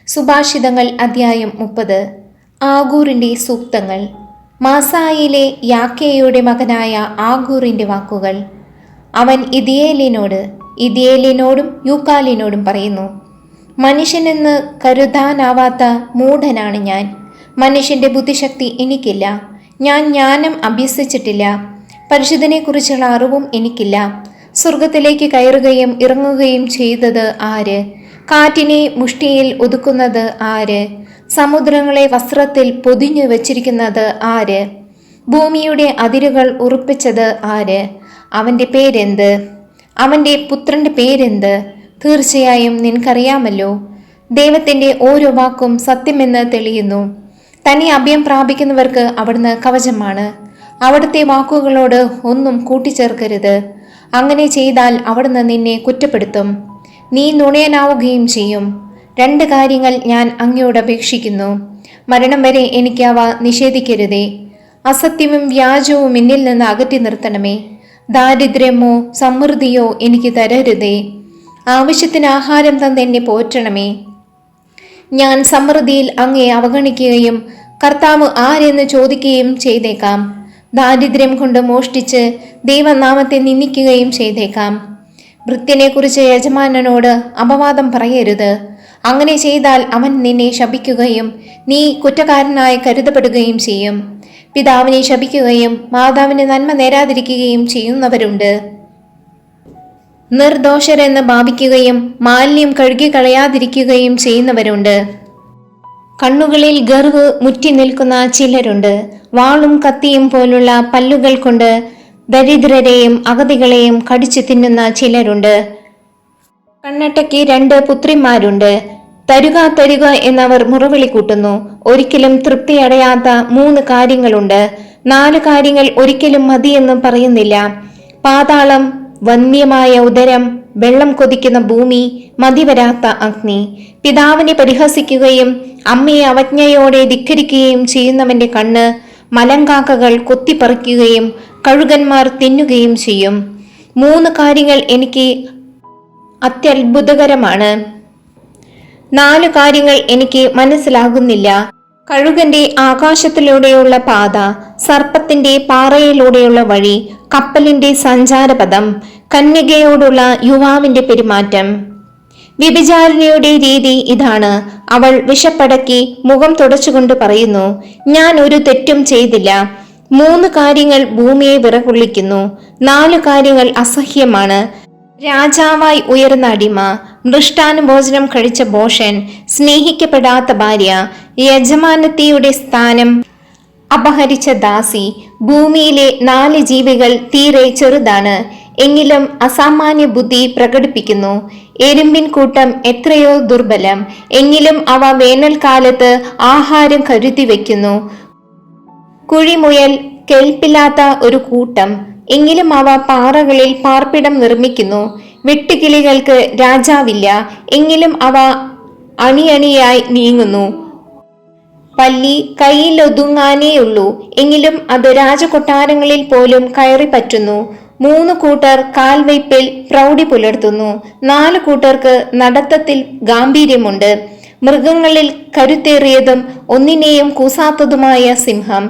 സുഭാഷിതങ്ങൾ അധ്യായം 30. ആഗൂറിന്റെ സൂക്തങ്ങൾ. മാസായിലെ യാക്കയുടെ മകനായ ആഗൂറിന്റെ വാക്കുകൾ. അവൻ ഇദിയേലിനോടും യൂക്കാലിനോടും പറയുന്നു, മനുഷ്യനെന്ന് കരുതാനാവാത്ത മൂഢനാണ് ഞാൻ. മനുഷ്യന്റെ ബുദ്ധിശക്തി എനിക്കില്ല. ഞാൻ ജ്ഞാനം അഭ്യസിച്ചിട്ടില്ല. പരിശുദ്ധനെക്കുറിച്ചുള്ള അറിവും എനിക്കില്ല. സ്വർഗത്തിലേക്ക് കയറുകയും ഇറങ്ങുകയും ചെയ്തത് ആര്? കാറ്റിനെ മുഷ്ടിയിൽ ഒതുക്കുന്നത് ആര്? സമുദ്രങ്ങളെ വസ്ത്രത്തിൽ പൊതിഞ്ഞു വച്ചിരിക്കുന്നത് ആര്? ഭൂമിയുടെ അതിരുകൾ ഉറപ്പിച്ചത് ആര്? അവന്റെ പേരെന്ത്? അവന്റെ പുത്രന്റെ പേരെന്ത്? തീർച്ചയായും നിനക്കറിയാമല്ലോ. ദൈവത്തിന്റെ ഓരോ വാക്കും സത്യമെന്ന് തെളിയുന്നു. തനി അഭയം പ്രാപിക്കുന്നവർക്ക് അവിടുന്ന് കവചമാണ്. അവിടുത്തെ വാക്കുകളോട് ഒന്നും കൂട്ടിച്ചേർക്കരുത്. അങ്ങനെ ചെയ്താൽ അവിടുന്ന് നിന്നെ കുറ്റപ്പെടുത്തും. നീ നുണയനാവുകയും ചെയ്യും. 2 കാര്യങ്ങൾ ഞാൻ അങ്ങയോട് അപേക്ഷിക്കുന്നു. മരണം വരെ എനിക്ക് അവ നിഷേധിക്കരുതേ. അസത്യവും വ്യാജവും എന്നിൽ നിന്ന് അകറ്റി നിർത്തണമേ. ദാരിദ്ര്യമോ സമൃദ്ധിയോ എനിക്ക് തരരുതേ. ആവശ്യത്തിന് ആഹാരം തന്ന് എന്നെ പോറ്റണമേ. ഞാൻ സമൃദ്ധിയിൽ അങ്ങയെ അവഗണിക്കുകയും കർത്താവ് ആരെന്ന് ചോദിക്കുകയും ചെയ്തേക്കാം. ദാരിദ്ര്യം കൊണ്ട് മോഷ്ടിച്ച് ദൈവനാമത്തെ നിന്ദിക്കുകയും ചെയ്തേക്കാം. ഭൃത്യനെക്കുറിച്ച് യജമാനനോട് അപവാദം പറയരുത്. അങ്ങനെ ചെയ്താൽ അവൻ നിന്നെ ശപിക്കുകയും നീ കുറ്റക്കാരനായി കരുതപ്പെടുകയും ചെയ്യും. പിതാവിനെ ശപിക്കുകയും മാതാവിന് നന്മ നേരാതിരിക്കുകയും ചെയ്യുന്നവരുണ്ട്. നിർദോഷരെന്ന് ഭാവിക്കുകയും മാലിന്യം കഴുകിക്കളയാതിരിക്കുകയും ചെയ്യുന്നവരുണ്ട്. കണ്ണുകളിൽ ഗർവ് മുറ്റി നിൽക്കുന്ന ചിലരുണ്ട്. വാളും കത്തിയും പോലുള്ള പല്ലുകൾ കൊണ്ട് ദരിദ്രരെയും അഗതികളെയും കടിച്ചു തിന്നുന്ന ചിലരുണ്ട്. കണ്ണട്ടയ്ക്ക് 2 പുത്രിമാരുണ്ട്. തരുക എന്നവർ മുറവിളി കൂട്ടുന്നു. ഒരിക്കലും തൃപ്തിയടയാത്ത 3 കാര്യങ്ങളുണ്ട്. 4 കാര്യങ്ങൾ ഒരിക്കലും മതിയെന്നും പറയുന്നില്ല. പാതാളം, വന്യമായ ഉദരം, വെള്ളം കൊതിക്കുന്ന ഭൂമി, മതിവരാത്ത അഗ്നി. പിതാവിനെ പരിഹസിക്കുകയും അമ്മയെ അവജ്ഞയോടെ ധിക്കരിക്കുകയും ചെയ്യുന്നവന്റെ കണ്ണ് മലങ്കാക്കകൾ കൊത്തിപ്പറിക്കുകയും കഴുകന്മാർ തിന്നുകയും ചെയ്യും. 3 കാര്യങ്ങൾ എനിക്ക് അത്യത്ഭുതകരമാണ്. 4 കാര്യങ്ങൾ എനിക്ക് മനസ്സിലാകുന്നില്ല. കഴുകന്റെ ആകാശത്തിലൂടെയുള്ള പാത, സർപ്പത്തിന്റെ പാറയിലൂടെയുള്ള വഴി, കപ്പലിന്റെ സഞ്ചാരപഥം, കന്യകയോടുള്ള യുവാവിന്റെ പെരുമാറ്റം. വ്യഭിചാരിണിയുടെ രീതി ഇതാണ്. അവൾ വിഷപ്പടക്കി മുഖം തുടച്ചുകൊണ്ട് പറയുന്നു, ഞാൻ ഒരു തെറ്റും ചെയ്തില്ല. 3 കാര്യങ്ങൾ ഭൂമിയെ വിറകൊള്ളിക്കുന്നു. 4 കാര്യങ്ങൾ അസഹ്യമാണ്. രാജാവായി ഉയർന്ന അടിമ, മൃഷ്ടാനുഭോജനം കഴിച്ച ഭോഷൻ, സ്നേഹിക്കപ്പെടാത്ത ഭാര്യ, യജമാനത്തിയുടെ സ്ഥാനം അപഹരിച്ച ദാസി. ഭൂമിയിലെ 4 ജീവികൾ തീരെ ചെറുതാണ്, എങ്കിലും അസാമാന്യ ബുദ്ധി പ്രകടിപ്പിക്കുന്നു. എരുമ്പിൻ കൂട്ടം എത്രയോ ദുർബലം, എങ്കിലും അവ വേനൽക്കാലത്ത് ആഹാരം കരുതി വയ്ക്കുന്നു. കുഴിമുയൽ കെൽപ്പില്ലാത്ത ഒരു കൂട്ടം, എങ്കിലും അവ പാറകളിൽ പാർപ്പിടം നിർമ്മിക്കുന്നു. വെട്ടുകിളികൾക്ക് രാജാവില്ല, എങ്കിലും അവ അണിയണിയായി നീങ്ങുന്നു. പല്ലി കയ്യിലൊതുങ്ങാനേയുള്ളൂ, എങ്കിലും അത് രാജകൊട്ടാരങ്ങളിൽ പോലും കയറി പറ്റുന്നു. 3 കൂട്ടർ കാൽവയ്പിൽ പ്രൗഢി പുലർത്തുന്നു. 4 കൂട്ടർക്ക് നടത്തത്തിൽ ഗാംഭീര്യമുണ്ട്. മൃഗങ്ങളിൽ കരുത്തേറിയതും ഒന്നിനെയും കൂസാത്തതുമായ സിംഹം,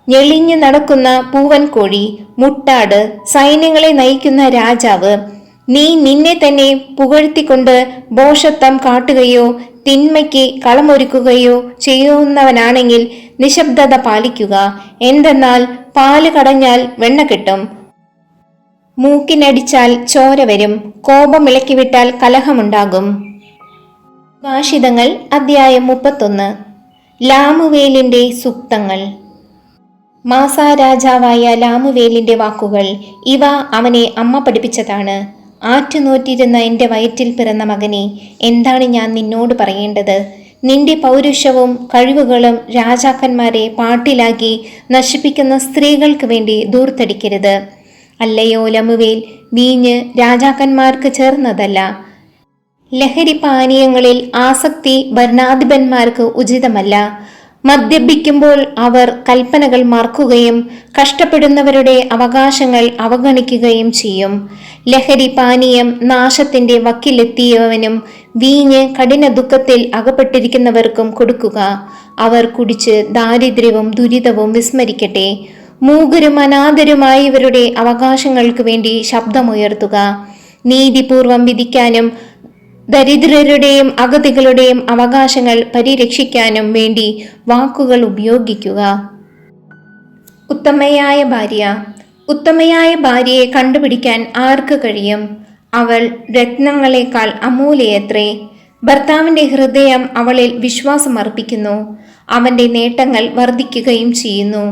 ഞെളിഞ്ഞു നടക്കുന്ന പൂവൻ കോഴി, മുട്ടാട്, സൈന്യങ്ങളെ നയിക്കുന്ന രാജാവ്. നീ നിന്നെ തന്നെ പുകഴ്ത്തിക്കൊണ്ട് ഭോഷത്വം കാട്ടുകയോ തിന്മയ്ക്ക് കളമൊരുക്കുകയോ ചെയ്യുന്നവനാണെങ്കിൽ നിശബ്ദത പാലിക്കുക. എന്തെന്നാൽ പാല് കടഞ്ഞാൽ വെണ്ണ കിട്ടും, മൂക്കിനടിച്ചാൽ ചോര വരും, കോപം ഇളക്കിവിട്ടാൽ കലഹമുണ്ടാകും. സുഭാഷിതങ്ങൾ അധ്യായം 31. ലാമുവേലിന്റെ സൂക്തങ്ങൾ. മാസാ രാജാവായ ലാമുവേലിന്റെ വാക്കുകൾ. ഇവ അവനെ അമ്മ പഠിപ്പിച്ചതാണ്. ആറ്റുനോറ്റിരുന്ന എൻ്റെ വയറ്റിൽ പിറന്ന മകനെ, എന്താണ് ഞാൻ നിന്നോട് പറയേണ്ടത്? നിന്റെ പൗരുഷവും കഴിവുകളും രാജാക്കന്മാരെ പാട്ടിലാക്കി നശിപ്പിക്കുന്ന സ്ത്രീകൾക്ക് വേണ്ടി ദൂർത്തടിക്കരുത്. അല്ലയോ ലമുവേൽ, വീഞ്ഞ് രാജാക്കന്മാർക്ക് ചേർന്നതല്ല. ലഹരി പാനീയങ്ങളിൽ ആസക്തി ഭരണാധിപന്മാർക്ക് ഉചിതമല്ല. മദ്യപിക്കുമ്പോൾ അവർ കൽപ്പനകൾ മറക്കുകയും കഷ്ടപ്പെടുന്നവരുടെ അവകാശങ്ങൾ അവഗണിക്കുകയും ചെയ്യും. ലഹരി പാനീയം നാശത്തിന്റെ വക്കിലെത്തിയവനും വീഞ്ഞ് കഠിന ദുഃഖത്തിൽ അകപ്പെട്ടിരിക്കുന്നവർക്കും കൊടുക്കുക. അവർ കുടിച്ച് ദാരിദ്ര്യവും ദുരിതവും വിസ്മരിക്കട്ടെ. മൂകരും അനാഥരുമായവരുടെ അവകാശങ്ങൾക്ക് വേണ്ടി ശബ്ദമുയർത്തുക. നീതിപൂർവം വിധിക്കാനും ദരിദ്രരുടെയും അഗതികളുടെയും അവകാശങ്ങൾ പരിരക്ഷിക്കാനും വേണ്ടി വാക്കുകൾ ഉപയോഗിക്കുക. ഉത്തമയായ ഭാര്യ. ഉത്തമയായ ഭാര്യയെ കണ്ടുപിടിക്കാൻ ആർക്ക് കഴിയും? അവൾ രത്നങ്ങളെക്കാൾ അമൂല്യയത്രേ. ഭർത്താവിന്റെ ഹൃദയം അവളിൽ വിശ്വാസമർപ്പിക്കുന്നു. അവന്റെ നേട്ടങ്ങൾ വർദ്ധിക്കുകയും ചെയ്യുന്നു.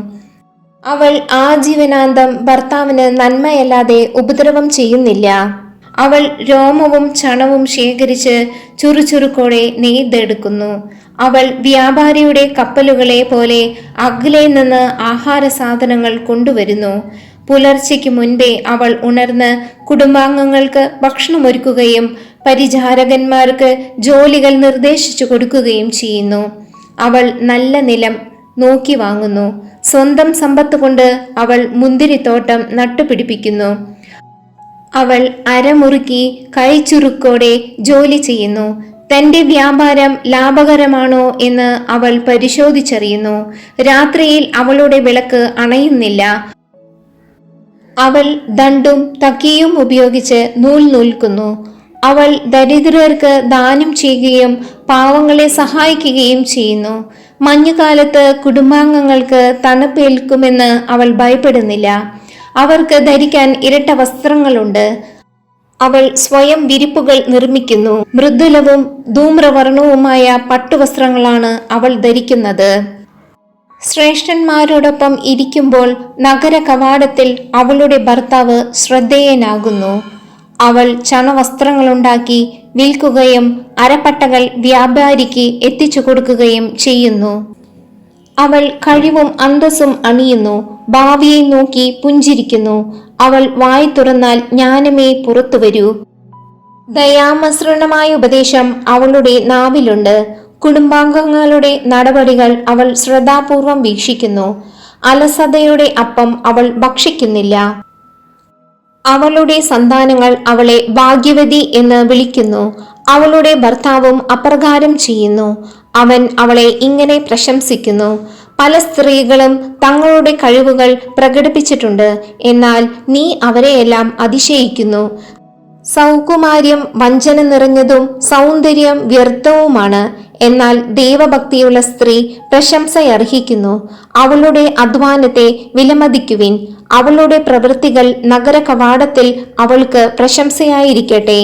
അവൾ ആജീവനാന്തം ഭർത്താവിന് നന്മയല്ലാതെ ഉപദ്രവം ചെയ്യുന്നില്ല. അവൾ രോമവും ചണവും ശേഖരിച്ച് ചുറുചുറുക്കോടെ നെയ്തെടുക്കുന്നു. അവൾ വ്യാപാരിയുടെ കപ്പലുകളെ പോലെ അകലെ നിന്ന് ആഹാര സാധനങ്ങൾ കൊണ്ടുവരുന്നു. പുലർച്ചയ്ക്ക് മുൻപേ അവൾ ഉണർന്ന് കുടുംബാംഗങ്ങൾക്ക് ഭക്ഷണമൊരുക്കുകയും പരിചാരകന്മാർക്ക് ജോലികൾ നിർദ്ദേശിച്ചു കൊടുക്കുകയും ചെയ്യുന്നു. അവൾ നല്ല നിലം നോക്കി വാങ്ങുന്നു. സ്വന്തം സമ്പത്ത് കൊണ്ട് അവൾ മുന്തിരിത്തോട്ടം നട്ടുപിടിപ്പിക്കുന്നു. അവൾ അരമുറുക്കി കൈച്ചുറുക്കോടെ ജോലി ചെയ്യുന്നു. തന്റെ വ്യാപാരം ലാഭകരമാണോ എന്ന് അവൾ പരിശോധിച്ചറിയുന്നു. രാത്രിയിൽ അവളുടെ വിളക്ക് അണയുന്നില്ല. അവൾ ദണ്ടും തക്കിയും ഉപയോഗിച്ച് നൂൽ നൂൽക്കുന്നു. അവൾ ദരിദ്രർക്ക് ദാനം ചെയ്യുകയും പാവങ്ങളെ സഹായിക്കുകയും ചെയ്യുന്നു. മഞ്ഞുകാലത്ത് കുടുംബാംഗങ്ങൾക്ക് തണുപ്പേൽക്കുമെന്ന് അവൾ ഭയപ്പെടുന്നില്ല. അവർക്ക് ധരിക്കാൻ ഇരട്ട വസ്ത്രങ്ങളുണ്ട്. അവൾ സ്വയം വിരിപ്പുകൾ നിർമ്മിക്കുന്നു. മൃദുലവും ധൂമ്രവർണവുമായ പട്ടുവസ്ത്രങ്ങളാണ് അവൾ ധരിക്കുന്നത്. ശ്രേഷ്ഠന്മാരോടൊപ്പം ഇരിക്കുമ്പോൾ നഗര കവാടത്തിൽ അവളുടെ ഭർത്താവ് ശ്രദ്ധേയനാകുന്നു. അവൾ ചണവസ്ത്രങ്ങളുണ്ടാക്കി വിൽക്കുകയും അരപ്പട്ടകൾ വ്യാപാരിക്ക് എത്തിച്ചു കൊടുക്കുകയും ചെയ്യുന്നു. അവൾ കഴിവും അന്തസ്സും അണിയുന്നു. ഭാവിയെ നോക്കി പുഞ്ചിരിക്കുന്നു. അവൾ വായി തുറന്നാൽ ജ്ഞാനമേ പുറത്തു വരൂ. ദയാമസൃണമായ ഉപദേശം അവളുടെ നാവിലുണ്ട്. കുടുംബാംഗങ്ങളുടെ നടപടികൾ അവൾ ശ്രദ്ധാപൂർവം വീക്ഷിക്കുന്നു. അലസതയുടെ അപ്പം അവൾ ഭക്ഷിക്കുന്നില്ല. അവളുടെ സന്താനങ്ങൾ അവളെ ഭാഗ്യവതി എന്ന് വിളിക്കുന്നു. അവളുടെ ഭർത്താവും അപ്രകാരം ചെയ്യുന്നു. അവൻ അവളെ ഇങ്ങനെ പ്രശംസിക്കുന്നു: പല സ്ത്രീകളും തങ്ങളുടെ കഴിവുകൾ പ്രകടിപ്പിച്ചിട്ടുണ്ട്, എന്നാൽ നീ അവരെയെല്ലാം അതിശയിക്കുന്നു. സൗകുമാര്യം വഞ്ചന നിറഞ്ഞതും സൗന്ദര്യം വ്യർത്ഥവുമാണ്, എന്നാൽ ദൈവഭക്തിയുള്ള സ്ത്രീ പ്രശംസയർഹിക്കുന്നു. അവളുടെ അധ്വാനത്തെ വിലമതിക്കുവിൻ. അവളുടെ പ്രവൃത്തികൾ നഗര കവാടത്തിൽ അവൾക്ക് പ്രശംസയായിരിക്കട്ടെ.